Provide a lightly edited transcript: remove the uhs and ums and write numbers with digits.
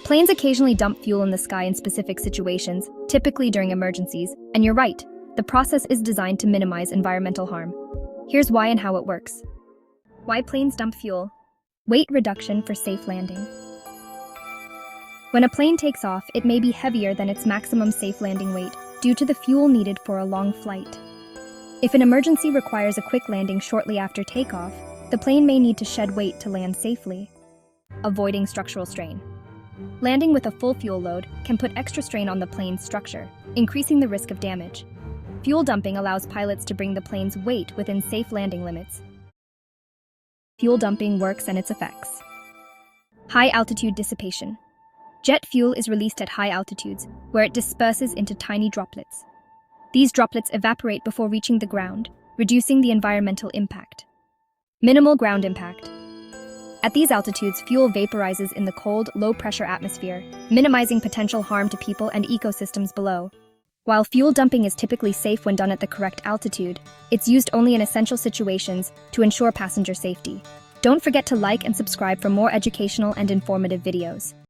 Planes occasionally dump fuel in the sky in specific situations, typically during emergencies, and you're right, the process is designed to minimize environmental harm. Here's why and how it works. Why planes dump fuel. Weight reduction for safe landing. When a plane takes off, it may be heavier than its maximum safe landing weight due to the fuel needed for a long flight. If an emergency requires a quick landing shortly after takeoff, the plane may need to shed weight to land safely. Avoiding structural strain. Landing with a full fuel load can put extra strain on the plane's structure, increasing the risk of damage. Fuel dumping allows pilots to bring the plane's weight within safe landing limits. Fuel dumping works and its effects. High altitude dissipation. Jet fuel is released at high altitudes, where it disperses into tiny droplets. These droplets evaporate before reaching the ground, reducing the environmental impact. Minimal ground impact. At these altitudes, fuel vaporizes in the cold, low-pressure atmosphere, minimizing potential harm to people and ecosystems below. While fuel dumping is typically safe when done at the correct altitude, it's used only in essential situations to ensure passenger safety. Don't forget to like and subscribe for more educational and informative videos.